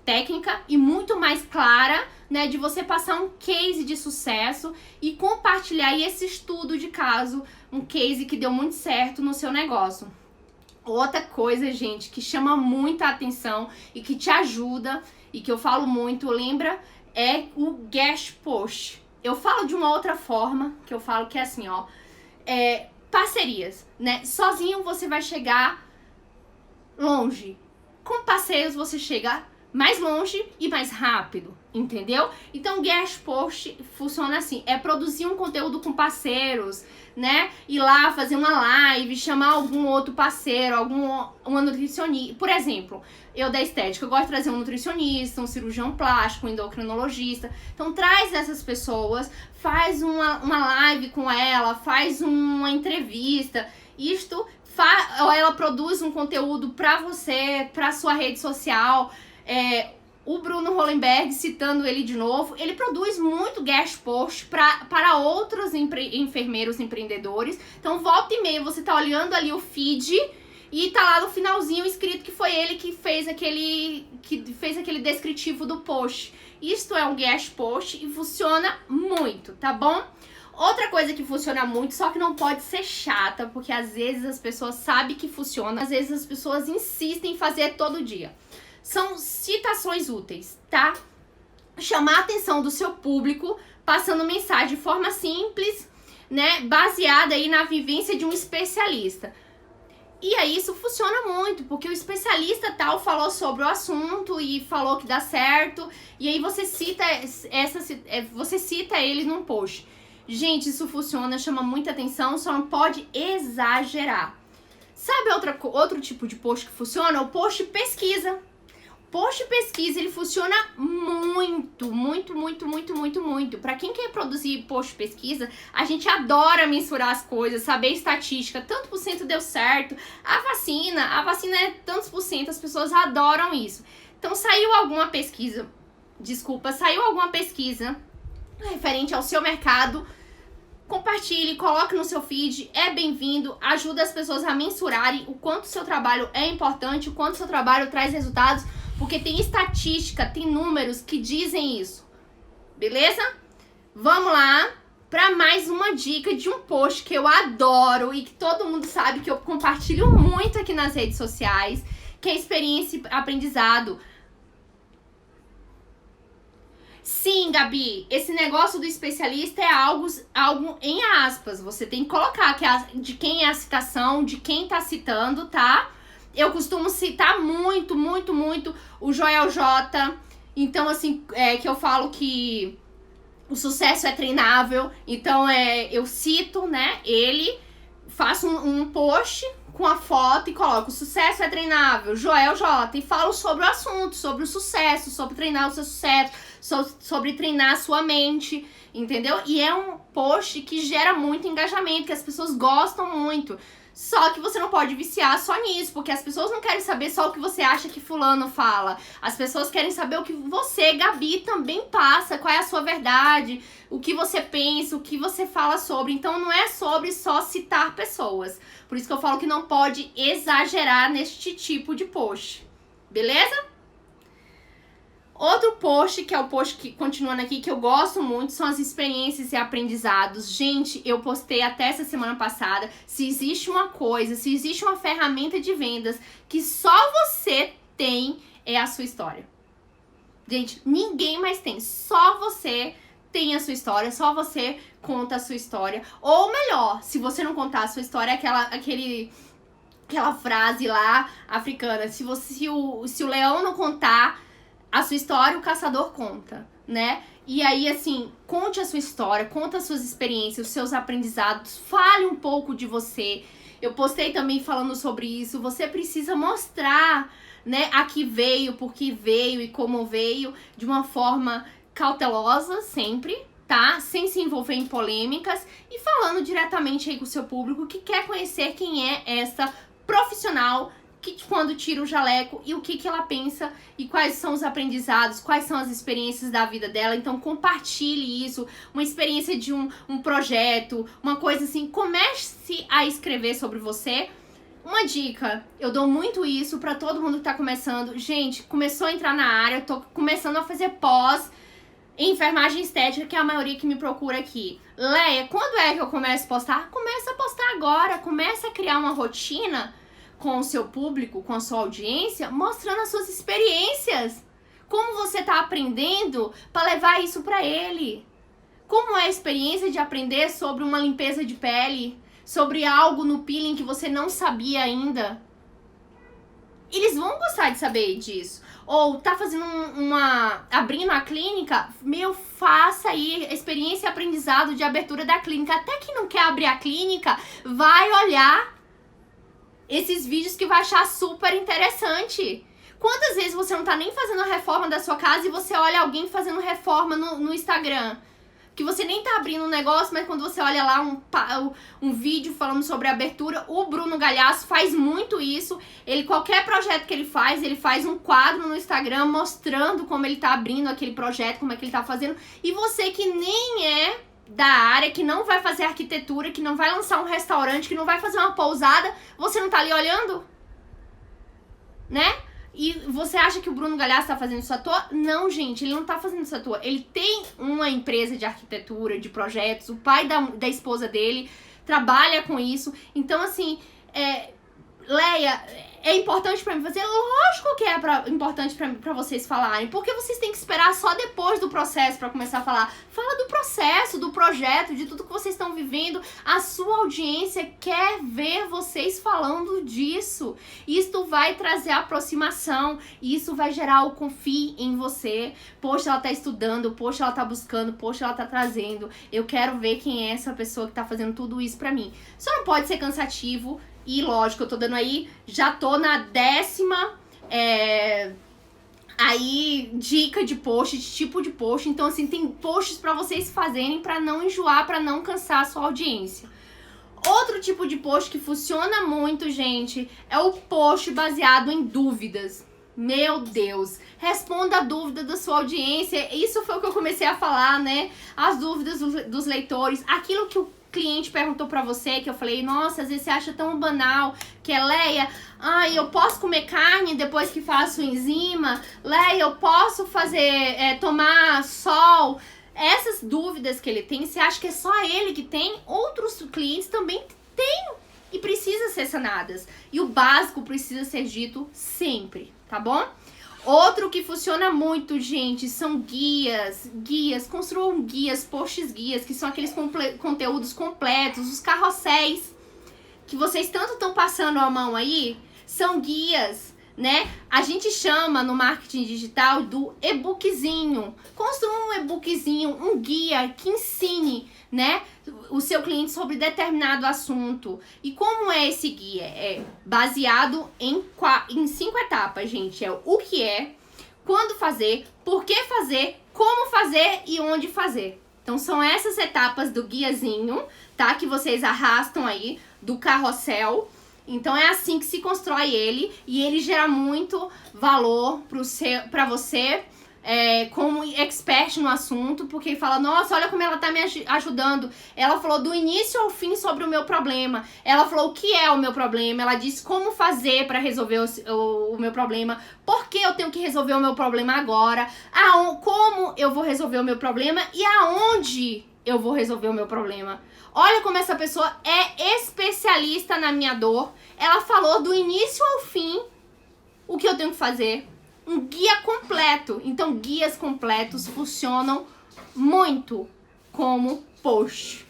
S1: técnica e muito mais clara, né, de você passar um case de sucesso e compartilhar esse estudo de caso, um case que deu muito certo no seu negócio. Outra coisa, gente, que chama muita atenção e que te ajuda e que eu falo muito, lembra? É o guest post. Eu falo de uma outra forma, que eu falo que é assim, ó, parcerias, né? Sozinho você vai chegar longe. Com parceiros você chega mais longe e mais rápido, entendeu? Então, guest post funciona assim, é produzir um conteúdo com parceiros, né? Ir lá fazer uma live, chamar algum outro parceiro, uma nutricionista. Por exemplo, eu da estética, eu gosto de trazer um nutricionista, um cirurgião plástico, um endocrinologista. Então, traz essas pessoas, faz uma live com ela, faz uma entrevista. Ou ela produz um conteúdo pra você, pra sua rede social. O Bruno Hollenberg, citando ele de novo, ele produz muito guest post para outros enfermeiros empreendedores. Então, volta e meia, você tá olhando ali o feed e tá lá no finalzinho escrito que foi ele que fez aquele descritivo do post. Isto é um guest post e funciona muito, tá bom? Outra coisa que funciona muito, só que não pode ser chata, porque às vezes as pessoas sabem que funciona, às vezes as pessoas insistem em fazer todo dia. São citações úteis, tá? Chamar a atenção do seu público, passando mensagem de forma simples, né? Baseada aí na vivência de um especialista. E aí isso funciona muito, porque o especialista tal falou sobre o assunto e falou que dá certo, e aí você cita ele num post. Gente, isso funciona, chama muita atenção, só não pode exagerar. Sabe outro tipo de post que funciona? O post pesquisa. Post pesquisa, ele funciona muito. Pra quem quer produzir post pesquisa, a gente adora mensurar as coisas, saber estatística, tanto por cento deu certo, a vacina é tantos por cento, as pessoas adoram isso. Então saiu alguma pesquisa referente ao seu mercado, compartilhe, coloque no seu feed, é bem-vindo, ajuda as pessoas a mensurarem o quanto o seu trabalho é importante, o quanto o seu trabalho traz resultados, porque tem estatística, tem números que dizem isso, beleza? Vamos lá para mais uma dica de um post que eu adoro e que todo mundo sabe que eu compartilho muito aqui nas redes sociais, que é experiência e aprendizado. Sim, Gabi, esse negócio do especialista é algo em aspas. Você tem que colocar de quem é a citação, de quem tá citando, tá? Eu costumo citar muito o Joel J. Então, assim, que eu falo que o sucesso é treinável. Então, eu cito, né, ele, faço um post com a foto e coloco: o sucesso é treinável, Joel J. E falo sobre o assunto, sobre o sucesso, sobre treinar o seu sucesso, sobre treinar a sua mente, entendeu? E é um post que gera muito engajamento, que as pessoas gostam muito. Só que você não pode viciar só nisso, porque as pessoas não querem saber só o que você acha que fulano fala. As pessoas querem saber o que você, Gabi, também passa, qual é a sua verdade, o que você pensa, o que você fala sobre. Então não é sobre só citar pessoas. Por isso que eu falo que não pode exagerar neste tipo de post. Beleza? Outro post, que é o post que, continuando aqui, que eu gosto muito, são as experiências e aprendizados. Gente, eu postei até essa semana passada, se existe uma coisa, se existe uma ferramenta de vendas que só você tem, é a sua história. Gente, ninguém mais tem, só você tem a sua história, só você conta a sua história. Ou melhor, se você não contar a sua história, aquela frase lá, africana, se o leão não contar a sua história, o caçador conta, né? E aí, assim, conte a sua história, conta as suas experiências, os seus aprendizados, fale um pouco de você. Eu postei também falando sobre isso. Você precisa mostrar, né, a que veio, por que veio e como veio, de uma forma cautelosa, sempre, tá? Sem se envolver em polêmicas e falando diretamente aí com o seu público que quer conhecer quem é essa profissional que quando tira o jaleco e o que ela pensa e quais são os aprendizados, quais são as experiências da vida dela. Então compartilhe isso, uma experiência de um projeto, uma coisa assim, comece a escrever sobre você. Uma dica, eu dou muito isso pra todo mundo que tá começando. Gente, começou a entrar na área, eu tô começando a fazer pós em enfermagem estética, que é a maioria que me procura aqui. Leia, quando é que eu começo a postar? Começa a postar agora, começa a criar uma rotina com o seu público, com a sua audiência, mostrando as suas experiências. Como você tá aprendendo para levar isso pra ele. Como é a experiência de aprender sobre uma limpeza de pele, sobre algo no peeling que você não sabia ainda. Eles vão gostar de saber disso. Ou tá fazendo abrindo a clínica, faça aí experiência e aprendizado de abertura da clínica. Até quem não quer abrir a clínica, vai olhar esses vídeos que vai achar super interessante. Quantas vezes você não tá nem fazendo a reforma da sua casa e você olha alguém fazendo reforma no Instagram? Que você nem tá abrindo um negócio, mas quando você olha lá um vídeo falando sobre abertura, o Bruno Galhaço faz muito isso. Qualquer projeto que ele faz um quadro no Instagram mostrando como ele tá abrindo aquele projeto, como é que ele tá fazendo. E você que nem é da área, que não vai fazer arquitetura, que não vai lançar um restaurante, que não vai fazer uma pousada, você não tá ali olhando? Né? E você acha que o Bruno Galhaço tá fazendo isso à toa? Não, gente, ele não tá fazendo isso à toa. Ele tem uma empresa de arquitetura, de projetos, o pai da esposa dele trabalha com isso. Então, assim, Leia, é importante pra mim fazer? Lógico que é importante pra vocês falarem. Porque vocês têm que esperar só depois do processo pra começar a falar. Fala do processo, do projeto, de tudo que vocês estão vivendo. A sua audiência quer ver vocês falando disso. Isso vai trazer aproximação. Isso vai gerar o confie em você. Poxa, ela tá estudando. Poxa, ela tá buscando. Poxa, ela tá trazendo. Eu quero ver quem é essa pessoa que tá fazendo tudo isso pra mim. Só não pode ser cansativo. E lógico, eu tô dando aí, já tô na 10ª dica de post, de tipo de post. Então, assim, tem posts pra vocês fazerem pra não enjoar, pra não cansar a sua audiência. Outro tipo de post que funciona muito, gente, é o post baseado em dúvidas. Meu Deus, responda a dúvida da sua audiência. Isso foi o que eu comecei a falar, né? As dúvidas dos leitores, aquilo que o cliente perguntou pra você, que eu falei, nossa, às vezes você acha tão banal, que é, Leia, eu posso comer carne depois que faço enzima? Leia, eu posso tomar sol? Essas dúvidas que ele tem, você acha que é só ele que tem? Outros clientes também têm e precisam ser sanadas. E o básico precisa ser dito sempre, tá bom? Outro que funciona muito, gente, são guias. Construam guias, posts guias, que são aqueles conteúdos completos, os carrosséis que vocês tanto estão passando a mão aí, são guias, né? A gente chama no marketing digital do e-bookzinho. Construa um e-bookzinho, um guia que ensine, né, o seu cliente sobre determinado assunto. E como é esse guia? É baseado em 5 etapas, gente. É o que é, quando fazer, por que fazer, como fazer e onde fazer. Então são essas etapas do guiazinho, tá? Que vocês arrastam aí do carrossel. Então é assim que se constrói ele. E ele gera muito valor pra você, como expert no assunto, porque ele fala, nossa, olha como ela tá me ajudando. Ela falou do início ao fim sobre o meu problema. Ela falou o que é o meu problema. Ela disse como fazer para resolver o meu problema. Por que eu tenho que resolver o meu problema agora? Como eu vou resolver o meu problema e aonde eu vou resolver o meu problema. Olha como essa pessoa é especialista na minha dor. Ela falou do início ao fim o que eu tenho que fazer. Um guia completo. Então, guias completos funcionam muito como post.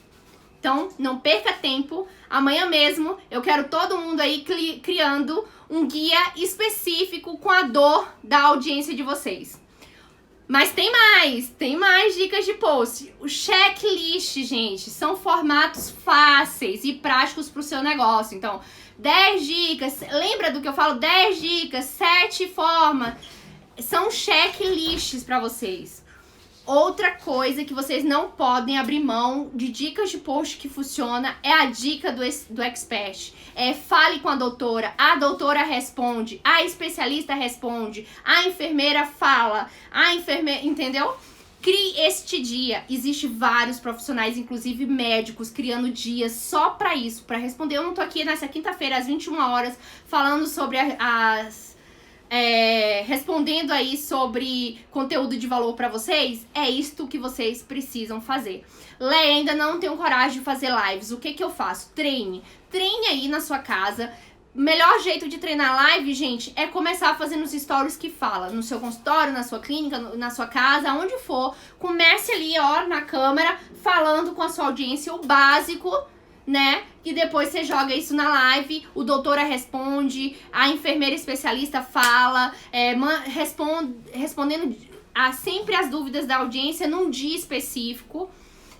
S1: Então, não perca tempo. Amanhã mesmo, eu quero todo mundo aí criando um guia específico com a dor da audiência de vocês. Mas tem mais dicas de post. O checklist, gente, são formatos fáceis e práticos para o seu negócio. Então, 10 dicas, lembra do que eu falo? 10 dicas, 7 formas. São checklists para vocês. Outra coisa que vocês não podem abrir mão de dicas de post que funciona é a dica do Expert. Fale com a doutora responde, a especialista responde, a enfermeira fala, a enfermeira, entendeu? Crie este dia. Existem vários profissionais, inclusive médicos, criando dias só pra isso, pra responder. Eu não tô aqui nessa quinta-feira às 21 horas falando sobre respondendo aí sobre conteúdo de valor pra vocês. É isto que vocês precisam fazer. Lê, ainda não tenho coragem de fazer lives. O que eu faço? Treine aí na sua casa. Melhor jeito de treinar live, gente, é começar fazendo os stories que fala. No seu consultório, na sua clínica, na sua casa, onde for. Comece ali, ó, na câmera, falando com a sua audiência o básico, né? E depois você joga isso na live, o doutora responde, a enfermeira especialista fala, respondendo sempre as dúvidas da audiência num dia específico,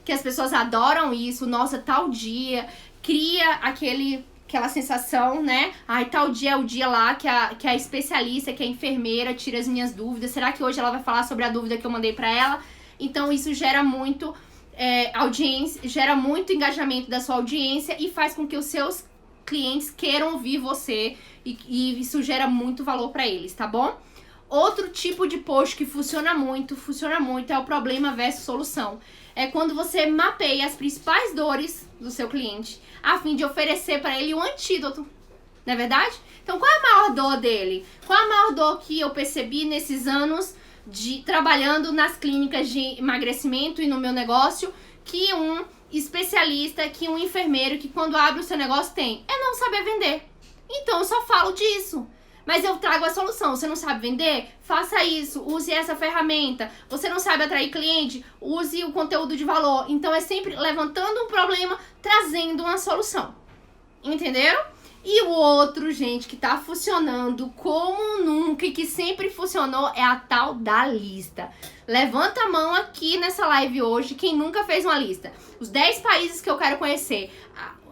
S1: que as pessoas adoram isso. Nossa, tal dia, cria aquela sensação, né? Ai, tal dia é o dia lá que a especialista, que a enfermeira tira as minhas dúvidas. Será que hoje ela vai falar sobre a dúvida que eu mandei pra ela? Então isso gera muito audiência, gera muito engajamento da sua audiência e faz com que os seus clientes queiram ouvir você e isso gera muito valor pra eles, tá bom? Outro tipo de post que funciona muito é o problema versus solução. É quando você mapeia as principais dores do seu cliente a fim de oferecer para ele um antídoto, não é verdade? Então, qual é a maior dor dele? Qual é a maior dor que eu percebi nesses anos trabalhando nas clínicas de emagrecimento e no meu negócio, que um especialista, que um enfermeiro, que quando abre o seu negócio tem? É não saber vender. Então, eu só falo disso. Mas eu trago a solução. Você não sabe vender? Faça isso. Use essa ferramenta. Você não sabe atrair cliente? Use o conteúdo de valor. Então é sempre levantando um problema, trazendo uma solução. Entenderam? E o outro, gente, que tá funcionando como nunca e que sempre funcionou é a tal da lista. Levanta a mão aqui nessa live hoje quem nunca fez uma lista. Os 10 países que eu quero conhecer.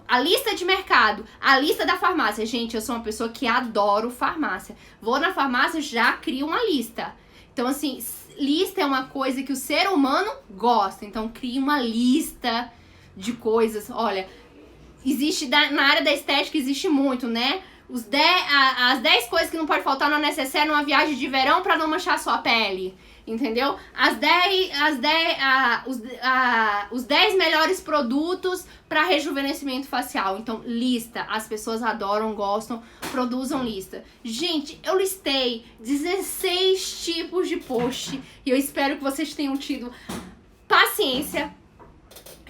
S1: A lista de mercado, a lista da farmácia. Gente, eu sou uma pessoa que adoro farmácia. Vou na farmácia, já crio uma lista. Então, assim, lista é uma coisa que o ser humano gosta. Então, crie uma lista de coisas. Olha, existe na área da estética, existe muito, né? As 10 coisas que não pode faltar no necessaire numa viagem de verão pra não manchar a sua pele. Entendeu? Os 10 melhores produtos para rejuvenescimento facial. Então, lista. As pessoas adoram, gostam, produzam lista. Gente, eu listei 16 tipos de post e eu espero que vocês tenham tido paciência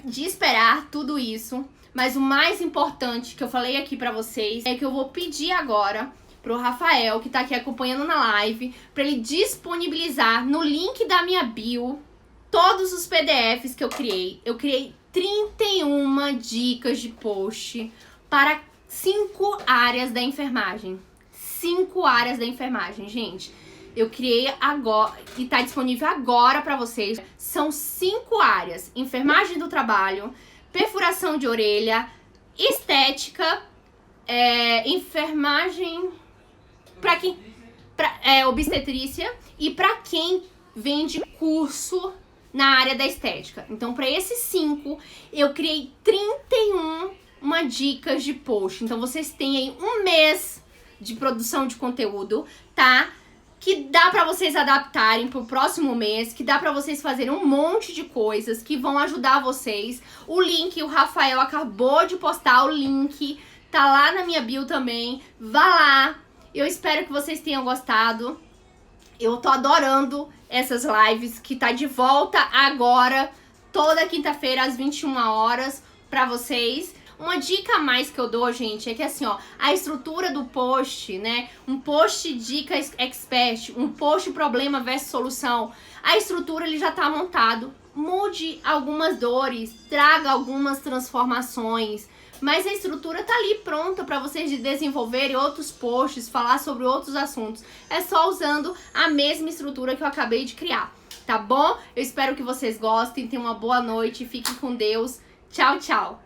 S1: de esperar tudo isso. Mas o mais importante que eu falei aqui pra vocês é que eu vou pedir agora pro Rafael, que tá aqui acompanhando na live, pra ele disponibilizar no link da minha bio todos os PDFs que eu criei. Eu criei 31 dicas de post para 5 áreas da enfermagem. 5 áreas da enfermagem, gente. Eu criei agora e tá disponível agora pra vocês. São 5 áreas: enfermagem do trabalho, perfuração de orelha, estética, enfermagem... obstetrícia e pra quem vende curso na área da estética. Então, pra esses 5, eu criei 31 dicas de post. Então, vocês têm aí um mês de produção de conteúdo, tá? Que dá pra vocês adaptarem pro próximo mês, que dá pra vocês fazerem um monte de coisas que vão ajudar vocês. O link, o Rafael acabou de postar o link, tá lá na minha bio também. Vá lá. Eu espero que vocês tenham gostado. Eu tô adorando essas lives que tá de volta agora, toda quinta-feira às 21 horas pra vocês. Uma dica a mais que eu dou, gente, é que assim, ó, a estrutura do post, né? Um post dica expert, um post problema versus solução. A estrutura ele já tá montado. Mude algumas dores, traga algumas transformações. Mas a estrutura tá ali pronta para vocês desenvolverem outros posts, falar sobre outros assuntos. É só usando a mesma estrutura que eu acabei de criar, tá bom? Eu espero que vocês gostem, tenham uma boa noite, fiquem com Deus. Tchau, tchau!